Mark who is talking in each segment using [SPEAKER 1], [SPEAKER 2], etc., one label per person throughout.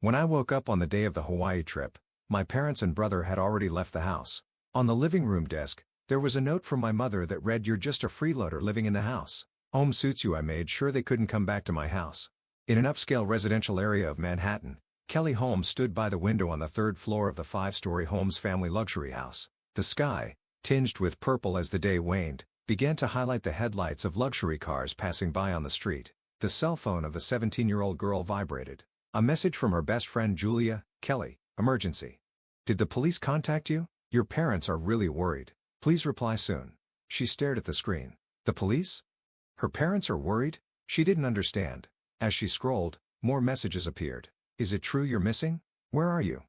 [SPEAKER 1] When I woke up on the day of the Hawaii trip, my parents and brother had already left the house. On the living room desk, there was a note from my mother that read, "You're just a freeloader living in the house. Home suits you." I made sure they couldn't come back to my house. In an upscale residential area of Manhattan, Kelly Holmes stood by the window on the third floor of the five-story Holmes family luxury house. The sky, tinged with purple as the day waned, began to highlight the headlights of luxury cars passing by on the street. The cell phone of the 17-year-old girl vibrated. A message from her best friend Julia. "Kelly, emergency. Did the police contact you? Your parents are really worried. Please reply soon." She stared at the screen. The police? Her parents are worried? She didn't understand. As she scrolled, more messages appeared. "Is it true you're missing? Where are you?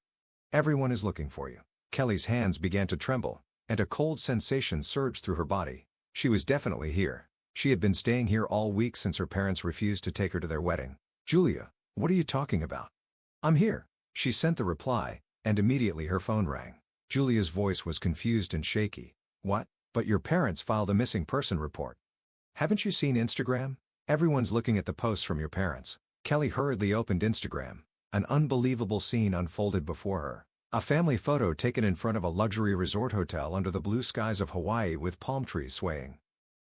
[SPEAKER 1] Everyone is looking for you." Kelly's hands began to tremble, and a cold sensation surged through her body. She was definitely here. She had been staying here all week since her parents refused to take her to their wedding. "Julia, what are you talking about?" "I'm here." She sent the reply, and immediately her phone rang. Julia's voice was confused and shaky. "What? But your parents filed a missing person report. Haven't you seen Instagram? Everyone's looking at the posts from your parents." Kelly hurriedly opened Instagram. An unbelievable scene unfolded before her. A family photo taken in front of a luxury resort hotel under the blue skies of Hawaii with palm trees swaying.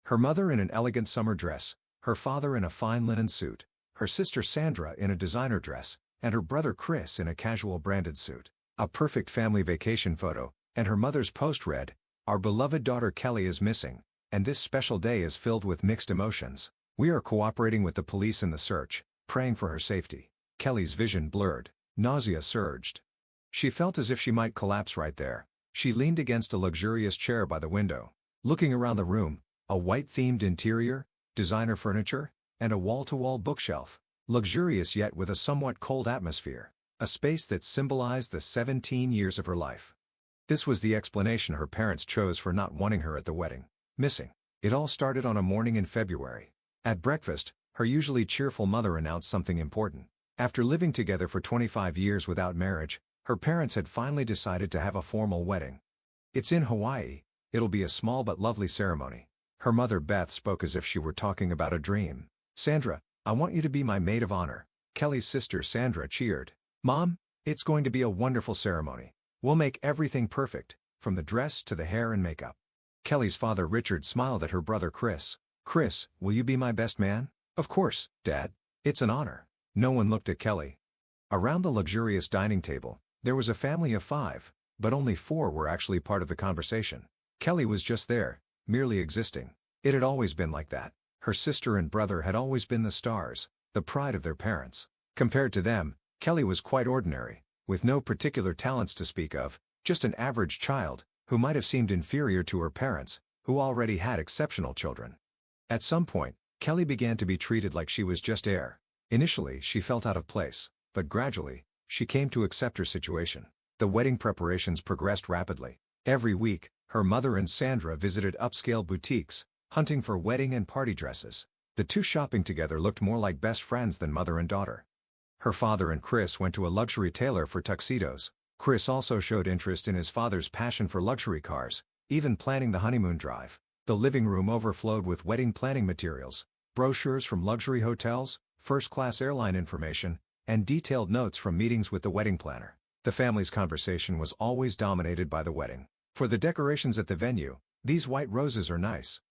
[SPEAKER 1] Her mother in an elegant summer dress, her father in a fine linen suit, her sister Sandra in a designer dress, and her brother Chris in a casual branded suit. A perfect family vacation photo, and her mother's post read, "Our beloved daughter Kelly is missing, and this special day is filled with mixed emotions. We are cooperating with the police in the search, praying for her safety." Kelly's vision blurred. Nausea surged. She felt as if she might collapse right there. She leaned against a luxurious chair by the window. Looking around the room, a white-themed interior, designer furniture, and a wall-to-wall bookshelf. Luxurious yet with a somewhat cold atmosphere. A space that symbolized the 17 years of her life. This was the explanation her parents chose for not wanting her at the wedding. Missing. It all started on a morning in February. At breakfast, her usually cheerful mother announced something important. After living together for 25 years without marriage, her parents had finally decided to have a formal wedding. "It's in Hawaii. It'll be a small but lovely ceremony." Her mother Beth spoke as if she were talking about a dream. "Sandra, I want you to be my maid of honor." Kelly's sister Sandra cheered. "Mom, it's going to be a wonderful ceremony. We'll make everything perfect, from the dress to the hair and makeup." Kelly's father Richard smiled at her brother Chris. "Chris, will you be my best man?" "Of course, Dad. It's an honor." No one looked at Kelly. Around the luxurious dining table, there was a family of 5, but only 4 were actually part of the conversation. Kelly was just there, merely existing. It had always been like that. Her sister and brother had always been the stars, the pride of their parents. Compared to them, Kelly was quite ordinary, with no particular talents to speak of, just an average child, who might have seemed inferior to her parents, who already had exceptional children. At some point, Kelly began to be treated like she was just air. Initially, she felt out of place, but gradually, she came to accept her situation. The wedding preparations progressed rapidly. Every week, her mother and Sandra visited upscale boutiques, hunting for wedding and party dresses. The two shopping together looked more like best friends than mother and daughter. Her father and Chris went to a luxury tailor for tuxedos. Chris also showed interest in his father's passion for luxury cars, even planning the honeymoon drive. The living room overflowed with wedding planning materials, brochures from luxury hotels, first-class airline information, and detailed notes from meetings with the wedding planner. The family's conversation was always dominated by the wedding. For the decorations at the venue, these white roses are nice.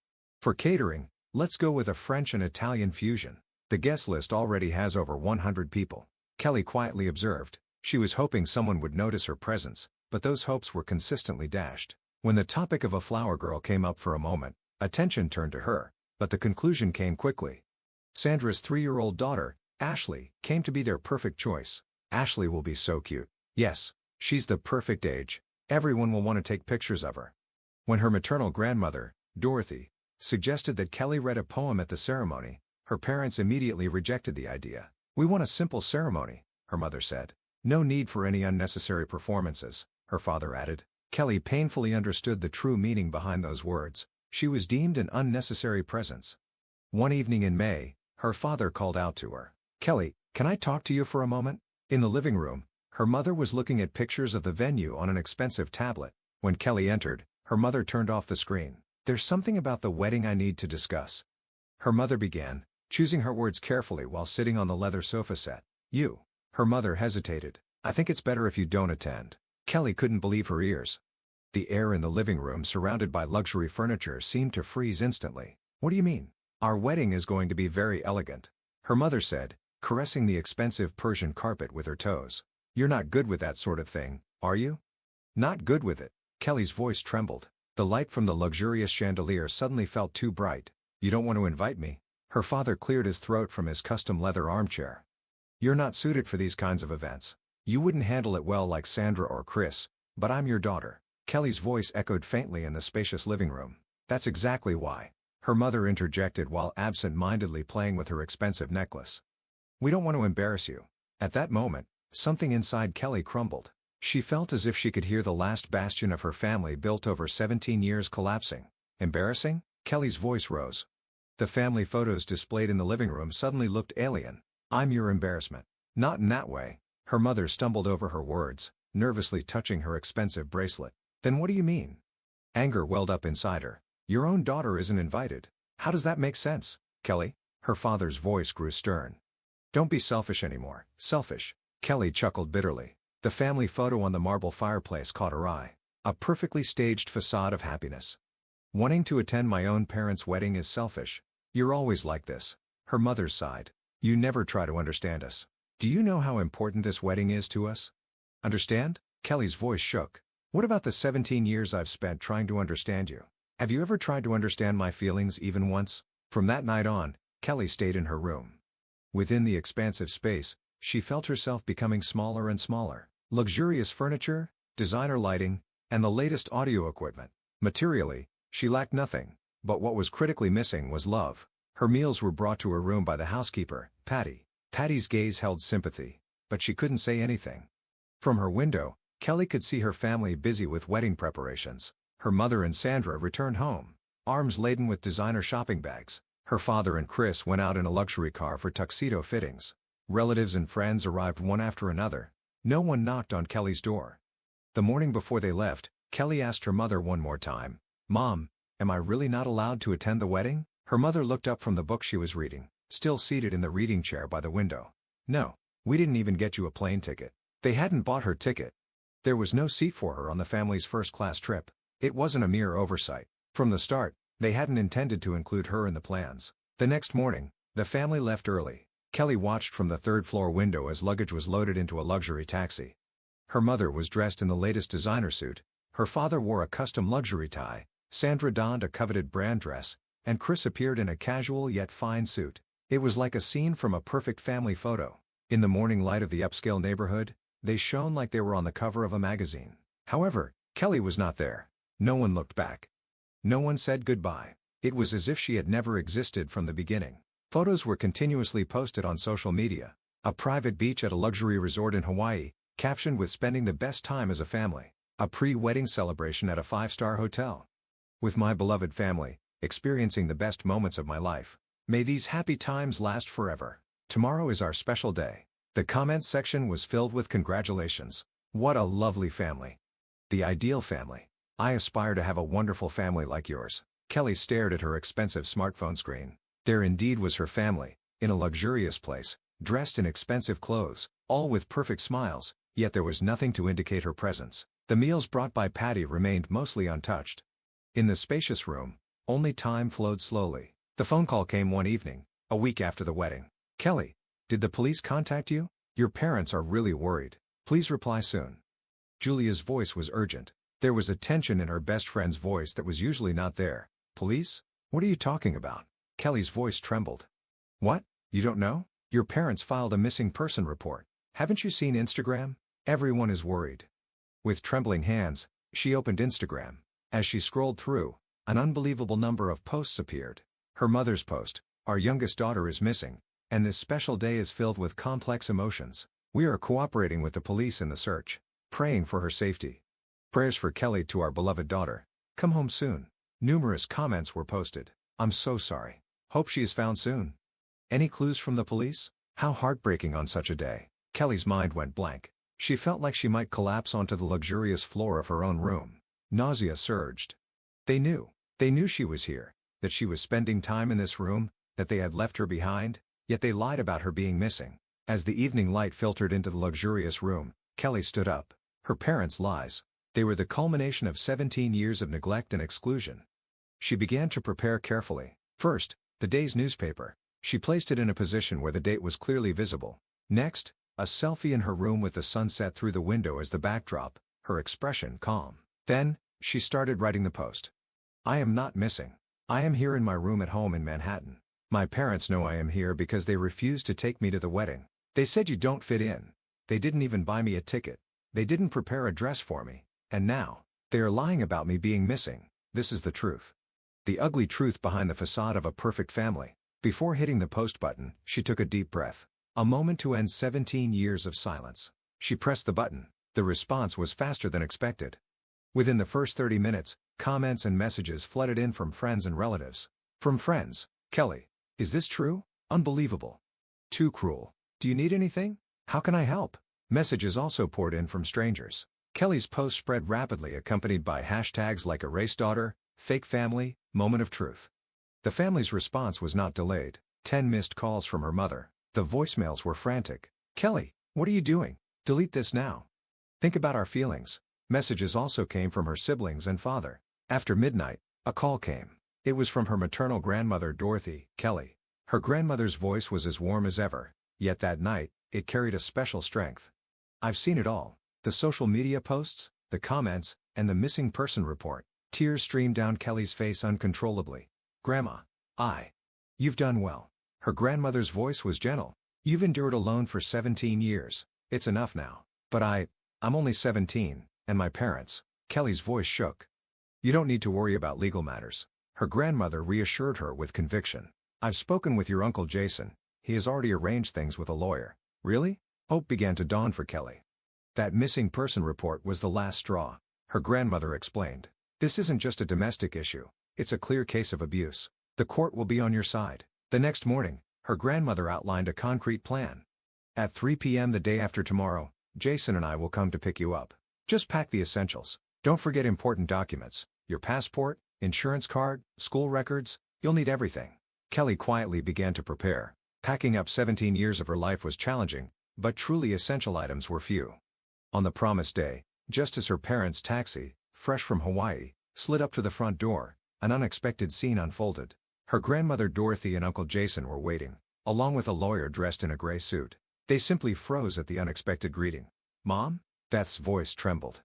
[SPEAKER 1] For catering, let's go with a French and Italian fusion. The guest list already has over 100 people. Kelly quietly observed. She was hoping someone would notice her presence, but those hopes were consistently dashed. When the topic of a flower girl came up for a moment, attention turned to her, but the conclusion came quickly. Sandra's 3-year-old daughter, Ashley, came to be their perfect choice. "Ashley will be so cute." "Yes, she's the perfect age. Everyone will want to take pictures of her." When her maternal grandmother, Dorothy, suggested that Kelly read a poem at the ceremony, her parents immediately rejected the idea. "We want a simple ceremony," her mother said. "No need for any unnecessary performances," her father added. Kelly painfully understood the true meaning behind those words. She was deemed an unnecessary presence. One evening in May, her father called out to her. "Kelly, can I talk to you for a moment?" In the living room, her mother was looking at pictures of the venue on an expensive tablet. When Kelly entered, her mother turned off the screen. "There's something about the wedding I need to discuss," her mother began, choosing her words carefully while sitting on the leather sofa set. "You Her mother hesitated. I think it's better if you don't attend. Kelly couldn't believe her ears. The air in the living room surrounded by luxury furniture seemed to freeze instantly. What do you mean? Our wedding is going to be very elegant, her mother said, caressing the expensive Persian carpet with her toes. You're not good with that sort of thing, are you? Not good with it. Kelly's voice trembled. The light from the luxurious chandelier suddenly felt too bright. You don't want to invite me? Her father cleared his throat from his custom leather armchair. You're not suited for these kinds of events. You wouldn't handle it well like Sandra or Chris, but I'm your daughter. Kelly's voice echoed faintly in the spacious living room. That's exactly why, her mother interjected while absent-mindedly playing with her expensive necklace. We don't want to embarrass you. At that moment, something inside Kelly crumbled. She felt as if she could hear the last bastion of her family built over 17 years collapsing. Embarrassing? Kelly's voice rose. The family photos displayed in the living room suddenly looked alien. I'm your embarrassment. Not in that way. Her mother stumbled over her words, nervously touching her expensive bracelet. Then what do you mean? Anger welled up inside her. Your own daughter isn't invited. How does that make sense, Kelly? Her father's voice grew stern. Don't be selfish anymore. Selfish. Kelly chuckled bitterly. The family photo on the marble fireplace caught her eye. A perfectly staged facade of happiness. Wanting to attend my own parents' wedding is selfish. You're always like this. Her mother sighed. You never try to understand us. Do you know how important this wedding is to us? Understand? Kelly's voice shook. What about the 17 years I've spent trying to understand you? Have you ever tried to understand my feelings even once? From that night on, Kelly stayed in her room. Within the expansive space, she felt herself becoming smaller and smaller. Luxurious furniture, designer lighting, and the latest audio equipment. Materially, she lacked nothing, but what was critically missing was love. Her meals were brought to her room by the housekeeper, Patty. Patty's gaze held sympathy, but she couldn't say anything. From her window, Kelly could see her family busy with wedding preparations. Her mother and Sandra returned home, arms laden with designer shopping bags. Her father and Chris went out in a luxury car for tuxedo fittings. Relatives and friends arrived one after another. No one knocked on Kelly's door. The morning before they left, Kelly asked her mother one more time, Mom, am I really not allowed to attend the wedding? Her mother looked up from the book she was reading, still seated in the reading chair by the window. No, we didn't even get you a plane ticket. They hadn't bought her ticket. There was no seat for her on the family's first-class trip. It wasn't a mere oversight. From the start, they hadn't intended to include her in the plans. The next morning, the family left early. Kelly watched from the third-floor window as luggage was loaded into a luxury taxi. Her mother was dressed in the latest designer suit. Her father wore a custom luxury tie. Sandra donned a coveted brand dress, and Chris appeared in a casual yet fine suit. It was like a scene from a perfect family photo. In the morning light of the upscale neighborhood, they shone like they were on the cover of a magazine. However, Kelly was not there. No one looked back. No one said goodbye. It was as if she had never existed from the beginning. Photos were continuously posted on social media. A private beach at a luxury resort in Hawaii, captioned with spending the best time as a family. A pre-wedding celebration at a 5-star hotel. With my beloved family, experiencing the best moments of my life. May these happy times last forever. Tomorrow is our special day. The comments section was filled with congratulations. What a lovely family. The ideal family. I aspire to have a wonderful family like yours. Kelly stared at her expensive smartphone screen. There indeed was her family, in a luxurious place, dressed in expensive clothes, all with perfect smiles, yet there was nothing to indicate her presence. The meals brought by Patty remained mostly untouched. In the spacious room, only time flowed slowly. The phone call came one evening, a week after the wedding. Kelly, did the police contact you? Your parents are really worried. Please reply soon. Julia's voice was urgent. There was a tension in her best friend's voice that was usually not there. Police? What are you talking about? Kelly's voice trembled. What? You don't know? Your parents filed a missing person report. Haven't you seen Instagram? Everyone is worried. With trembling hands, she opened Instagram. As she scrolled through, an unbelievable number of posts appeared. Her mother's post, our youngest daughter is missing, and this special day is filled with complex emotions. We are cooperating with the police in the search, praying for her safety. Prayers for Kelly to our beloved daughter. Come home soon. Numerous comments were posted. I'm so sorry. Hope she is found soon. Any clues from the police? How heartbreaking on such a day. Kelly's mind went blank. She felt like she might collapse onto the luxurious floor of her own room. Nausea surged. They knew. They knew she was here, that she was spending time in this room, that they had left her behind, yet they lied about her being missing. As the evening light filtered into the luxurious room, Kelly stood up. Her parents' lies. They were the culmination of 17 years of neglect and exclusion. She began to prepare carefully. First, the day's newspaper. She placed it in a position where the date was clearly visible. Next, a selfie in her room with the sunset through the window as the backdrop, her expression calm. Then, she started writing the post. I am not missing. I am here in my room at home in Manhattan. My parents know I am here because they refused to take me to the wedding. They said you don't fit in. They didn't even buy me a ticket. They didn't prepare a dress for me. And now, they are lying about me being missing. This is the truth. The ugly truth behind the facade of a perfect family. Before hitting the post button, she took a deep breath. A moment to end 17 years of silence. She pressed the button. The response was faster than expected. Within the first 30 minutes, comments and messages flooded in from friends and relatives. From friends: Kelly, is this true? Unbelievable. Too cruel. Do you need anything? How can I help? Messages also poured in from strangers. Kelly's post spread rapidly, accompanied by hashtags like erased daughter, fake family, moment of truth. The family's response was not delayed. 10 missed calls from her mother. The voicemails were frantic. Kelly, what are you doing? Delete this now. Think about our feelings. Messages also came from her siblings and father. After midnight, a call came. It was from her maternal grandmother Dorothy. Kelly. Her grandmother's voice was as warm as ever, yet that night, it carried a special strength. I've seen it all. The social media posts, the comments, and the missing person report. Tears streamed down Kelly's face uncontrollably. Grandma. You've done well. Her grandmother's voice was gentle. You've endured alone for 17 years. It's enough now. But I'm only 17, and my parents. Kelly's voice shook. You don't need to worry about legal matters. Her grandmother reassured her with conviction. I've spoken with your Uncle Jason. He has already arranged things with a lawyer. Really? Hope began to dawn for Kelly. That missing person report was the last straw. Her grandmother explained. This isn't just a domestic issue. It's a clear case of abuse. The court will be on your side. The next morning, her grandmother outlined a concrete plan. At 3 p.m. the day after tomorrow, Jason and I will come to pick you up. Just pack the essentials. Don't forget important documents. Your passport, insurance card, school records. You'll need everything. Kelly quietly began to prepare. Packing up 17 years of her life was challenging, but truly essential items were few. On the promised day, just as her parents' taxi, fresh from Hawaii, slid up to the front door, an unexpected scene unfolded. Her grandmother Dorothy and Uncle Jason were waiting, along with a lawyer dressed in a gray suit. They simply froze at the unexpected greeting. Mom? Beth's voice trembled.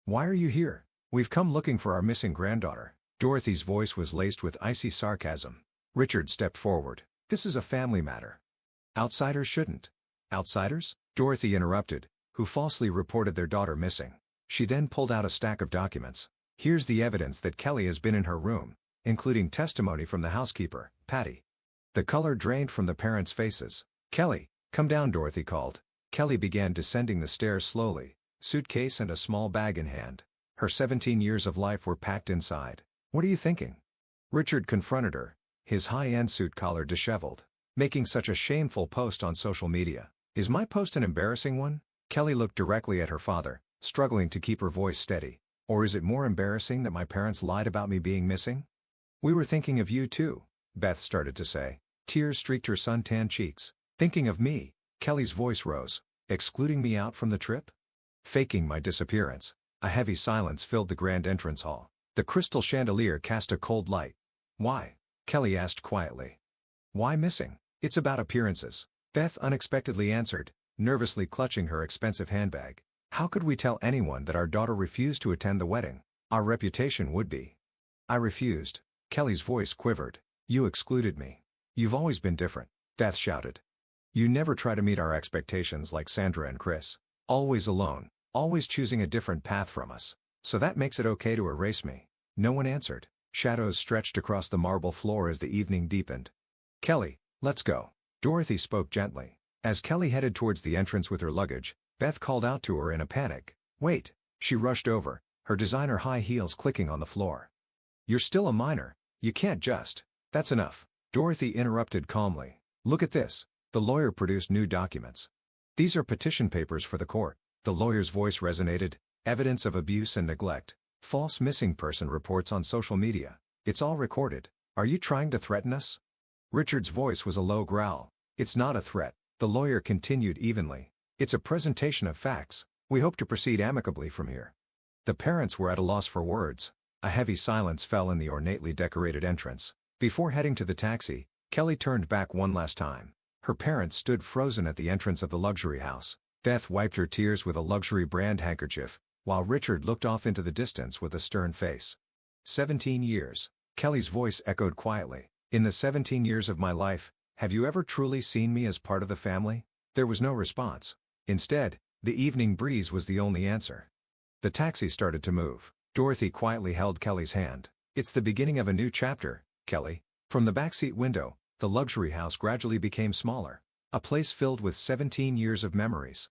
[SPEAKER 1] Why are you here? We've come looking for our missing granddaughter. Dorothy's voice was laced with icy sarcasm. Richard stepped forward. This is a family matter. Outsiders shouldn't. Outsiders? Dorothy interrupted, who falsely reported their daughter missing. She then pulled out a stack of documents. Here's the evidence that Kelly has been in her room, including testimony from the housekeeper, Patty. The color drained from the parents' faces. Kelly, come down, Dorothy called. Kelly began descending the stairs slowly, suitcase and a small bag in hand. Her 17 years of life were packed inside. What are you thinking? Richard confronted her, his high-end suit collar disheveled. Making such a shameful post on social media. Is my post an embarrassing one? Kelly looked directly at her father, struggling to keep her voice steady. Or is it more embarrassing that my parents lied about me being missing? We were thinking of you too, Beth started to say. Tears streaked her sun-tanned cheeks. Thinking of me? Kelly's voice rose. Excluding me out from the trip? Faking my disappearance. A heavy silence filled the grand entrance hall. The crystal chandelier cast a cold light. Why? Kelly asked quietly. Why missing? It's about appearances. Beth unexpectedly answered, nervously clutching her expensive handbag. How could we tell anyone that our daughter refused to attend the wedding? Our reputation would be. I refused. Kelly's voice quivered. You excluded me. You've always been different, Beth shouted. You never try to meet our expectations like Sandra and Chris. Always alone, always choosing a different path from us. So that makes it okay to erase me. No one answered. Shadows stretched across the marble floor as the evening deepened. Kelly, let's go. Dorothy spoke gently. As Kelly headed towards the entrance with her luggage, Beth called out to her in a panic. Wait. She rushed over, her designer high heels clicking on the floor. You're still a minor. You can't just. That's enough. Dorothy interrupted calmly. Look at this. The lawyer produced new documents. These are petition papers for the court. The lawyer's voice resonated. Evidence of abuse and neglect. False missing person reports on social media. It's all recorded. Are you trying to threaten us? Richard's voice was a low growl. It's not a threat. The lawyer continued evenly. It's a presentation of facts. We hope to proceed amicably from here. The parents were at a loss for words. A heavy silence fell in the ornately decorated entrance. Before heading to the taxi, Kelly turned back one last time. Her parents stood frozen at the entrance of the luxury house. Beth wiped her tears with a luxury brand handkerchief, while Richard looked off into the distance with a stern face. 17 years. Kelly's voice echoed quietly. In the 17 years of my life, have you ever truly seen me as part of the family? There was no response. Instead, the evening breeze was the only answer. The taxi started to move. Dorothy quietly held Kelly's hand. It's the beginning of a new chapter, Kelly. From the backseat window, the luxury house gradually became smaller. A place filled with 17 years of memories.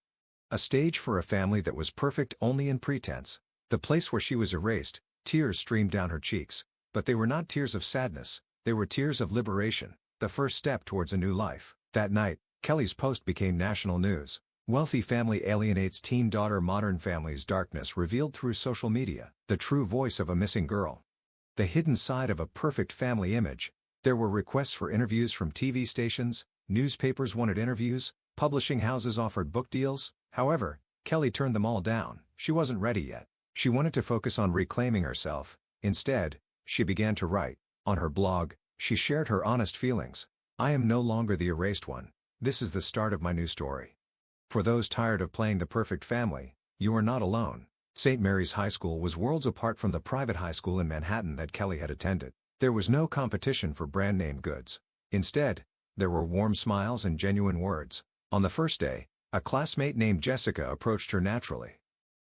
[SPEAKER 1] A stage for a family that was perfect only in pretense. The place where she was erased. Tears streamed down her cheeks. But they were not tears of sadness. They were tears of liberation. The first step towards a new life. That night, Kelly's post became national news. Wealthy family alienates teen daughter. Modern family's darkness revealed through social media. The true voice of a missing girl. The hidden side of a perfect family image. There were requests for interviews from TV stations, newspapers wanted interviews, publishing houses offered book deals. However, Kelly turned them all down. She wasn't ready yet. She wanted to focus on reclaiming herself. Instead, she began to write. On her blog, she shared her honest feelings. I am no longer the erased one. This is the start of my new story. For those tired of playing the perfect family, you are not alone. St. Mary's High School was worlds apart from the private high school in Manhattan that Kelly had attended. There was no competition for brand-name goods. Instead, there were warm smiles and genuine words. On the first day, a classmate named Jessica approached her naturally.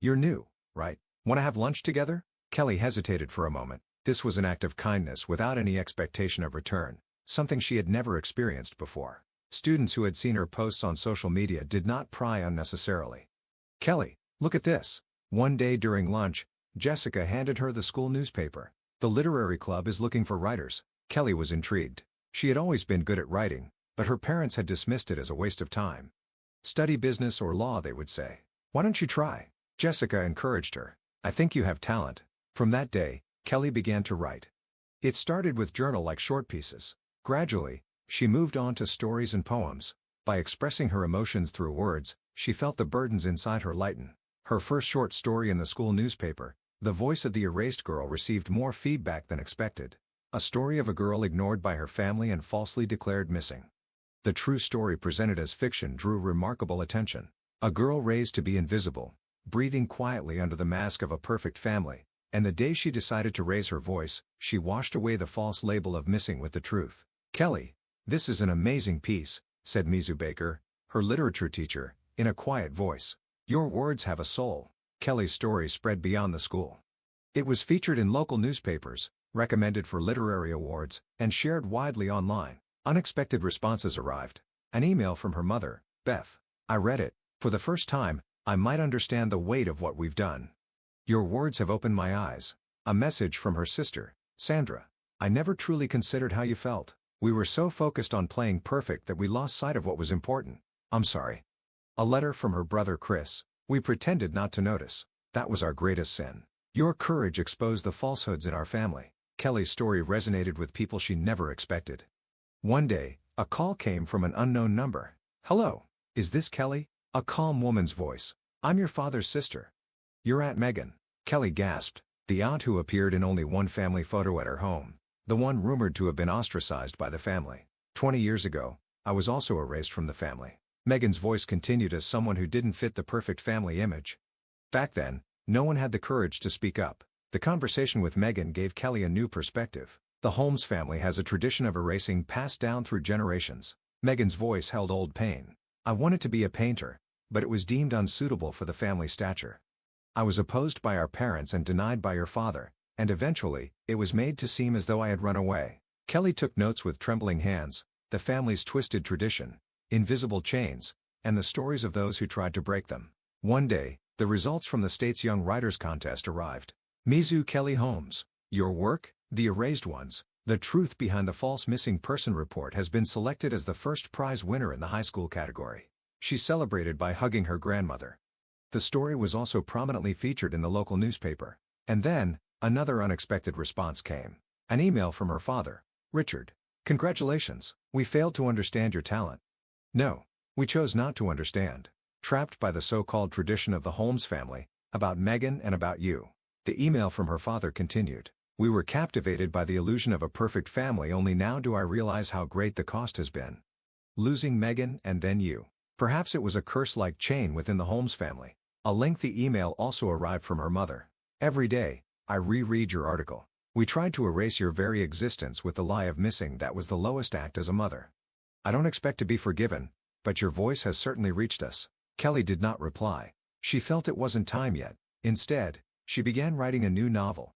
[SPEAKER 1] You're new, right? Want to have lunch together? Kelly hesitated for a moment. This was an act of kindness without any expectation of return, something she had never experienced before. Students who had seen her posts on social media did not pry unnecessarily. Kelly, look at this. One day during lunch, Jessica handed her the school newspaper. The literary club is looking for writers. Kelly was intrigued. She had always been good at writing, but her parents had dismissed it as a waste of time. Study business or law, they would say. Why don't you try? Jessica encouraged her. I think you have talent. From that day, Kelly began to write. It started with journal-like short pieces. Gradually, she moved on to stories and poems. By expressing her emotions through words, she felt the burdens inside her lighten. Her first short story in the school newspaper, The Voice of the Erased Girl, received more feedback than expected. A story of a girl ignored by her family and falsely declared missing. The true story presented as fiction drew remarkable attention. A girl raised to be invisible, breathing quietly under the mask of a perfect family, and the day she decided to raise her voice, she washed away the false label of missing with the truth. Kelly, this is an amazing piece, said Mizu Baker, her literature teacher, in a quiet voice. Your words have a soul. Kelly's story spread beyond the school. It was featured in local newspapers, recommended for literary awards, and shared widely online. Unexpected responses arrived. An email from her mother, Beth. I read it. For the first time, I might understand the weight of what we've done. Your words have opened my eyes. A message from her sister, Sandra. I never truly considered how you felt. We were so focused on playing perfect that we lost sight of what was important. I'm sorry. A letter from her brother Chris. We pretended not to notice. That was our greatest sin. Your courage exposed the falsehoods in our family. Kelly's story resonated with people she never expected. One day, a call came from an unknown number. Hello, is this Kelly? A calm woman's voice. I'm your father's sister. Your Aunt Megan. Kelly gasped. The aunt who appeared in only one family photo at her home. The one rumored to have been ostracized by the family. 20 years ago, I was also erased from the family. Megan's voice continued as someone who didn't fit the perfect family image. Back then, no one had the courage to speak up. The conversation with Megan gave Kelly a new perspective. The Holmes family has a tradition of erasing passed down through generations. Megan's voice held old pain. I wanted to be a painter, but it was deemed unsuitable for the family stature. I was opposed by our parents and denied by your father, and eventually, it was made to seem as though I had run away. Kelly took notes with trembling hands, the family's twisted tradition, invisible chains, and the stories of those who tried to break them. One day, the results from the state's Young Writers Contest arrived. Mizu Kelly Holmes, your work, The Erased Ones, The Truth Behind the False Missing Person Report, has been selected as the first prize winner in the high school category. She celebrated by hugging her grandmother. The story was also prominently featured in the local newspaper. And then, another unexpected response came. An email from her father, Richard. Congratulations, we failed to understand your talent. No, We chose not to understand. Trapped by the so-called tradition of the Holmes family, about Megan and about you. The email from her father continued. We were captivated by the illusion of a perfect family, only now do I realize how great the cost has been. Losing Megan and then you. Perhaps it was a curse-like chain within the Holmes family. A lengthy email also arrived from her mother. Every day, I reread your article. We tried to erase your very existence with the lie of missing that was the lowest act as a mother. I don't expect to be forgiven, but your voice has certainly reached us. Kelly did not reply. She felt it wasn't time yet. Instead, she began writing a new novel.